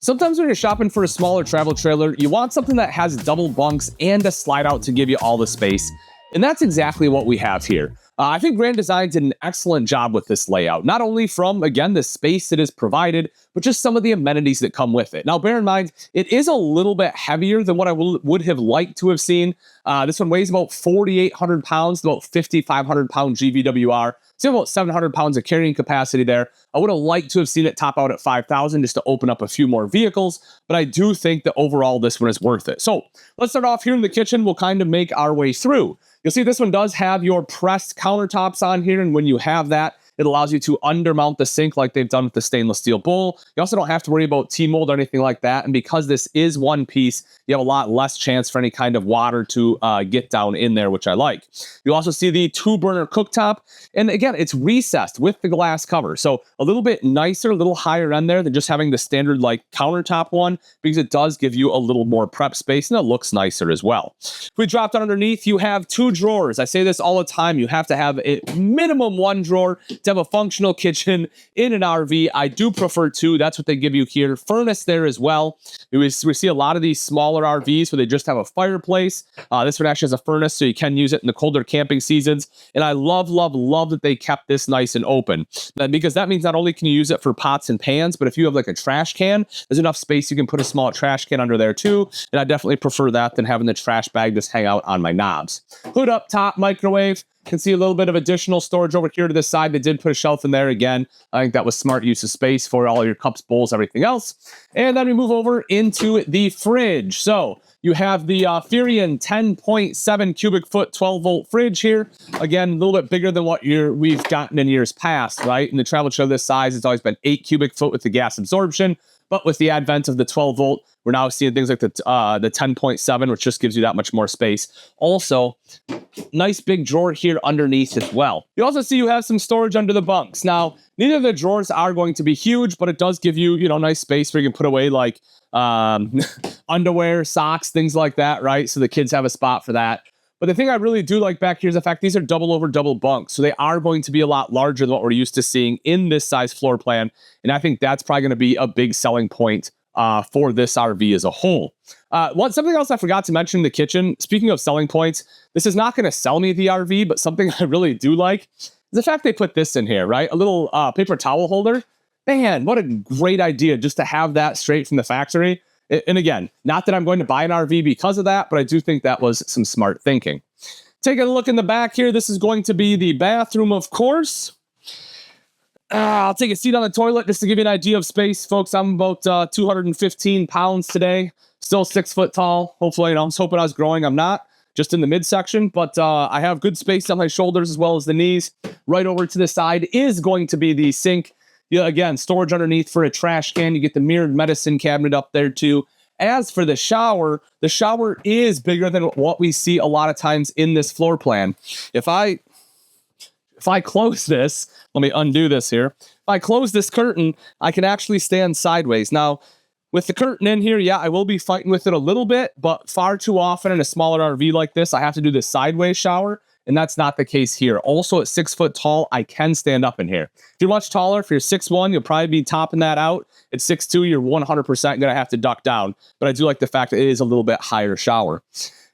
Sometimes when you're shopping for a smaller travel trailer, you want something that has double bunks and a slide out to give you all the space. And that's exactly what we have here. I think Grand Design did an excellent job with this layout, not only from, again, the space that is provided, but just some of the amenities that come with it. Now, bear in mind, it is a little bit heavier than what I would have liked to have seen. This one weighs about 4,800 pounds, about 5,500 pound GVWR. So about 700 pounds of carrying capacity there. I would have liked to have seen it top out at 5,000 just to open up a few more vehicles, but I do think that overall this one is worth it. So let's start off here in the kitchen. We'll kind of make our way through. You'll see this one does have your pressed countertops on here, and when you have that, it allows you to undermount the sink like they've done with the stainless steel bowl. You also don't have to worry about T-mold or anything like that. And because this is one piece, you have a lot less chance for any kind of water to get down in there, which I like. You also see the 2-burner cooktop. And again, it's recessed with the glass cover. So a little bit nicer, a little higher end there than just having the standard like countertop one, because it does give you a little more prep space and it looks nicer as well. If we drop down underneath, you have 2 drawers. I say this all the time. You have to have a minimum 1 drawer to have a functional kitchen in an RV. I do prefer 2. That's what they give you here. Furnace there as well. We see a lot of these smaller RVs where they just have a fireplace. This one actually has a furnace, so you can use it in the colder camping seasons. And I love that they kept this nice and open, because that means not only can you use it for pots and pans, but if you have like a trash can, there's enough space you can put a small trash can under there too. And I definitely prefer that than having the trash bag just hang out on my knobs. Hood up top, microwave. Can see a little bit of additional storage over here to the side. They did put a shelf in there again. I think that was smart use of space for all your cups, bowls, everything else. And then we move over into the fridge. So you have the Furion 10.7 cubic foot 12-volt fridge here. Again, a little bit bigger than what we've gotten in years past, right? In the travel trailer this size, it's always been 8 cubic foot with the gas absorption. But with the advent of the 12-volt, we're now seeing things like the 10.7, which just gives you that much more space. Also, nice big drawer here underneath as well. You also see you have some storage under the bunks. Now, neither of the drawers are going to be huge, but it does give you, nice space where you can put away like underwear, socks, things like that, right? So the kids have a spot for that. But the thing I really do like back here is the fact these are double over double bunks. So they are going to be a lot larger than what we're used to seeing in this size floor plan. And I think that's probably going to be a big selling point for this RV as a whole. Something else I forgot to mention in the kitchen, speaking of selling points, this is not going to sell me the RV, but something I really do like is the fact they put this in here, right? A little paper towel holder. Man, what a great idea just to have that straight from the factory. And again, not that I'm going to buy an RV because of that, but I do think that was some smart thinking. Taking a look in the back here, this is going to be the bathroom, of course. I'll take a seat on the toilet just to give you an idea of space, folks. I'm about 215 pounds today, still 6 foot tall. Hopefully, I was hoping I was growing. I'm not, just in the midsection, but I have good space on my shoulders as well as the knees. Right over to the side is going to be the sink. Yeah, again, storage underneath for a trash can. You get the mirrored medicine cabinet up there too. As for the shower is bigger than what we see a lot of times in this floor plan. If I close this, let me undo this here. If I close this curtain, I can actually stand sideways. Now, with the curtain in here, yeah, I will be fighting with it a little bit, but far too often in a smaller RV like this, I have to do the sideways shower. And that's not the case here. Also at 6 foot tall, I can stand up in here. If you're much taller, if you're 6'1", you'll probably be topping that out. At 6'2", you're 100% going to have to duck down. But I do like the fact that it is a little bit higher shower.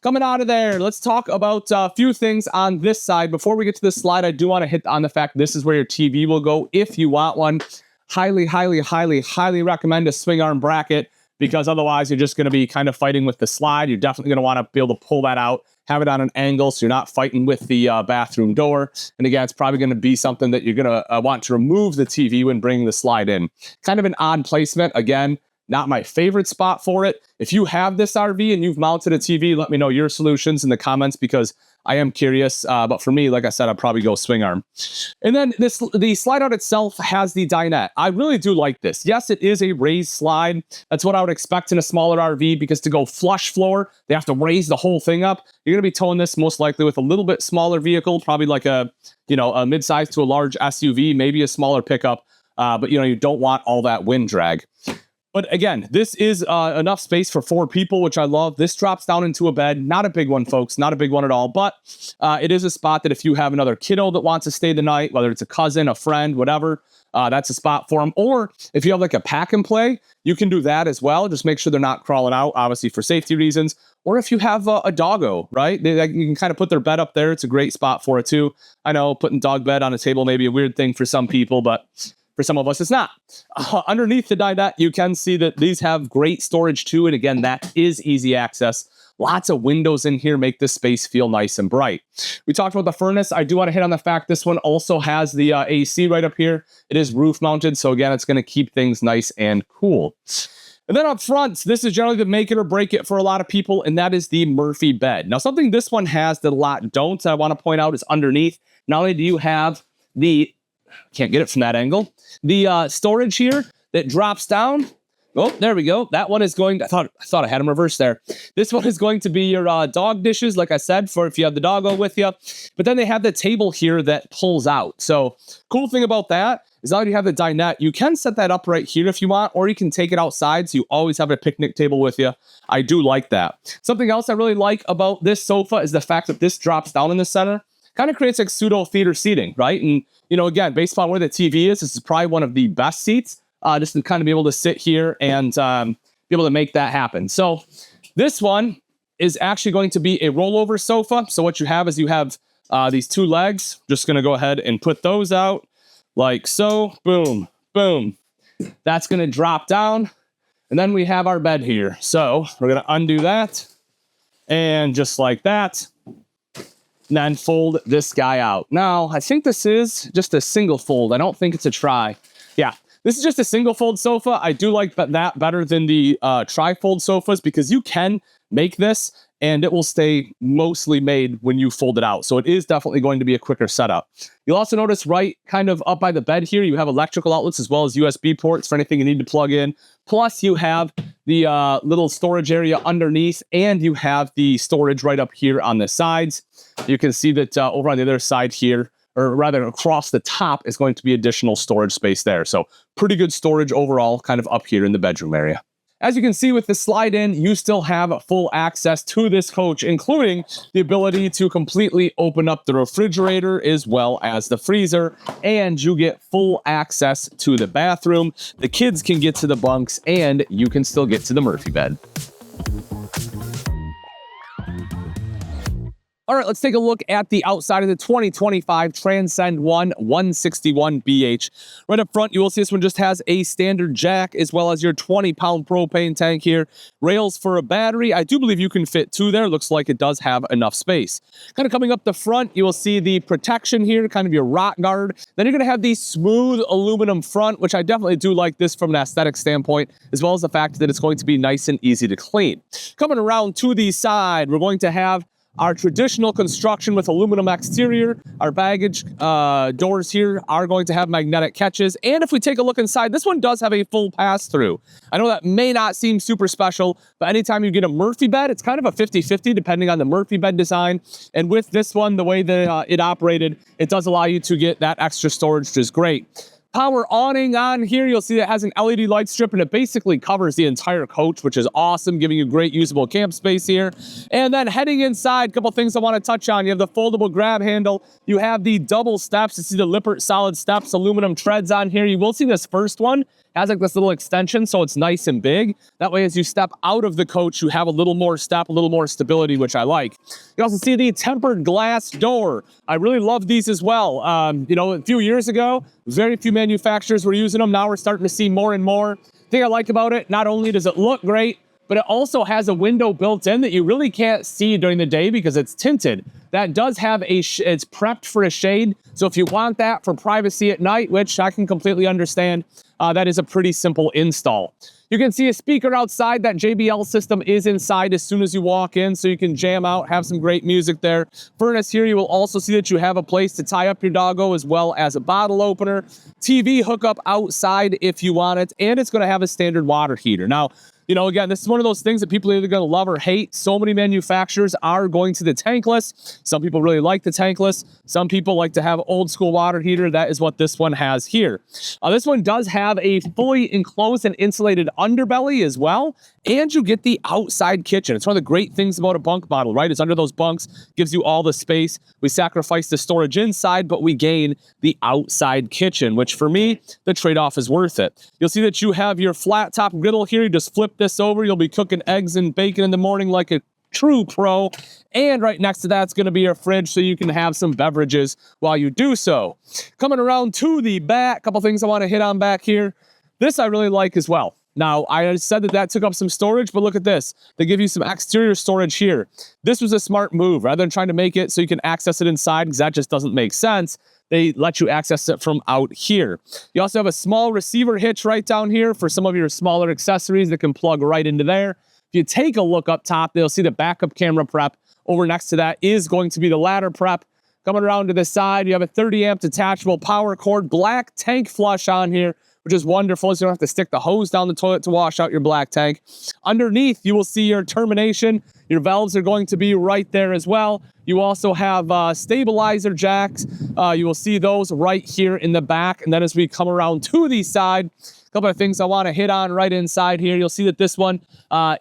Coming out of there, let's talk about a few things on this side. Before we get to this slide, I do want to hit on the fact this is where your TV will go if you want one. Highly, highly, highly, highly recommend a swing arm bracket, because otherwise you're just going to be kind of fighting with the slide. You're definitely going to want to be able to pull that out, have it on an angle so you're not fighting with the bathroom door. And again, it's probably going to be something that you're going to want to remove the TV when bringing the slide in. Kind of an odd placement. Again, not my favorite spot for it. If you have this RV and you've mounted a TV, let me know your solutions in the comments, because I am curious. But for me, like I said, I'd probably go swing arm. And then the slide out itself has the dinette. I really do like this. Yes, it is a raised slide. That's what I would expect in a smaller RV, because to go flush floor, they have to raise the whole thing up. You're going to be towing this most likely with a little bit smaller vehicle, probably like a mid-size to a large SUV, maybe a smaller pickup. But you don't want all that wind drag. But again, this is enough space for 4 people, which I love. This drops down into a bed. Not a big one, folks. Not a big one at all. But it is a spot that if you have another kiddo that wants to stay the night, whether it's a cousin, a friend, whatever, that's a spot for them. Or if you have like a pack and play, you can do that as well. Just make sure they're not crawling out, obviously for safety reasons. Or if you have a doggo, right? You can kind of put their bed up there. It's a great spot for it too. I know putting dog bed on a table may be a weird thing for some people, but for some of us, it's not. Underneath the dinette, you can see that these have great storage too. And again, that is easy access. Lots of windows in here make this space feel nice and bright. We talked about the furnace. I do want to hit on the fact this one also has the AC right up here. It is roof mounted. So again, it's going to keep things nice and cool. And then up front, this is generally the make it or break it for a lot of people, and that is the Murphy bed. Now, something this one has that a lot don't, I want to point out, is underneath. Not only do you have the, can't get it from that angle, the storage here that drops down. Oh, there we go. That one is going, I thought I had them reversed there. This one is going to be your dog dishes, like I said, for if you have the doggo with you. But then they have the table here that pulls out. So cool thing about that is now you have the dinette. You can set that up right here if you want, or you can take it outside so you always have a picnic table with you. I do like that. Something else I really like about this sofa is the fact that this drops down in the center. Kind of creates like pseudo theater seating, right? And, you know, again, based on where the TV is, this is probably one of the best seats. Just to kind of be able to sit here and be able to make that happen. So this one is actually going to be a rollover sofa. So what you have is you have these two legs. Just going to go ahead and put those out like so. Boom, boom. That's going to drop down. And then we have our bed here. So we're going to undo that. And just like that. And then fold this guy out. Now, I think this is just a single fold. I don't think it's a tri. Yeah. This is just a single fold sofa. I do like that better than the tri-fold sofas because you can make this and it will stay mostly made when you fold it out. So it is definitely going to be a quicker setup. You'll also notice right kind of up by the bed here, you have electrical outlets as well as USB ports for anything you need to plug in. Plus you have the little storage area underneath and you have the storage right up here on the sides. You can see that over on the other side here, or rather across the top, is going to be additional storage space there. So pretty good storage overall kind of up here in the bedroom area. As you can see with the slide in, you still have full access to this coach, including the ability to completely open up the refrigerator as well as the freezer, and you get full access to the bathroom. The kids can get to the bunks and you can still get to the Murphy bed. All right, let's take a look at the outside of the 2025 Transcend One 161BH. Right up front, you will see this one just has a standard jack as well as your 20-pound propane tank here. Rails for a battery. I do believe you can fit two there. Looks like it does have enough space. Kind of coming up the front, you will see the protection here, kind of your rock guard. Then you're going to have the smooth aluminum front, which I definitely do like this from an aesthetic standpoint, as well as the fact that it's going to be nice and easy to clean. Coming around to the side, we're going to have our traditional construction with aluminum exterior. Our baggage doors here are going to have magnetic catches. And if we take a look inside, this one does have a full pass-through. I know that may not seem super special, but anytime you get a Murphy bed, it's kind of a 50-50 depending on the Murphy bed design. And with this one, the way that it operated, it does allow you to get that extra storage, which is great. Power awning on here, you'll see that it has an LED light strip and it basically covers the entire coach, which is awesome, giving you great usable camp space here. And then heading inside, a couple things I want to touch on. You have the foldable grab handle. You have the double steps. You see the Lippert solid steps, aluminum treads on here. You will see this first one has like this little extension, so it's nice and big. That way, as you step out of the coach, you have a little more step, a little more stability, which I like. You also see the tempered glass door. I really love these as well. You know, a few years ago, very few manufacturers were using them. Now we're starting to see more and more. The thing I like about it, not only does it look great, but it also has a window built in that you really can't see during the day because it's tinted. That does have it's prepped for a shade. So if you want that for privacy at night, which I can completely understand, that is a pretty simple install. You can see a speaker outside. That JBL system is inside as soon as you walk in, so you can jam out, have some great music there. Furnace here, you will also see that you have a place to tie up your doggo as well as a bottle opener. TV hookup outside if you want it, and it's going to have a standard water heater. Now, You know, again, this is one of those things that people are either going to love or hate. So many manufacturers are going to the tankless. Some people really like the tankless. Some people like to have old school water heater. That is what this one has here. This one does have a fully enclosed and insulated underbelly as well. And you get the outside kitchen. It's one of the great things about a bunk model, right? It's under those bunks, gives you all the space. We sacrifice the storage inside, but we gain the outside kitchen, which for me, the trade-off is worth it. You'll see that you have your flat top griddle here. You just flip this over. You'll be cooking eggs and bacon in the morning like a true pro. And right next to that's going to be your fridge so you can have some beverages while you do so. Coming around to the back, couple things I want to hit on back here. This I really like as well. Now, I said that took up some storage, but look at this. They give you some exterior storage here. This was a smart move. Rather than trying to make it so you can access it inside, because that just doesn't make sense, they let you access it from out here. You also have a small receiver hitch right down here for some of your smaller accessories that can plug right into there. If you take a look up top, they'll see the backup camera prep. Over next to that is going to be the ladder prep. Coming around to the side, you have a 30 amp detachable power cord, black tank flush on here, which is wonderful, so you don't have to stick the hose down the toilet to wash out your black tank. Underneath, you will see your termination. Your valves are going to be right there as well. You also have stabilizer jacks. You will see those right here in the back. And then as we come around to the side, a couple of things I want to hit on right inside here. You'll see that this one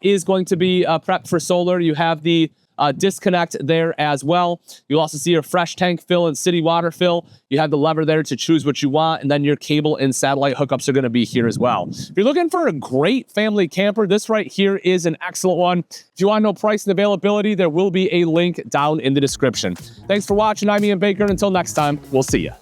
is going to be prepped for solar. You have the disconnect there as well. You'll also see your fresh tank fill and city water fill. You have the lever there to choose what you want, and then your cable and satellite hookups are going to be here as well. If you're looking for a great family camper, this right here is an excellent one. If you want to know price and availability, there will be a link down in the description. Thanks for watching. I'm Ian Baker. Until next time, we'll see you.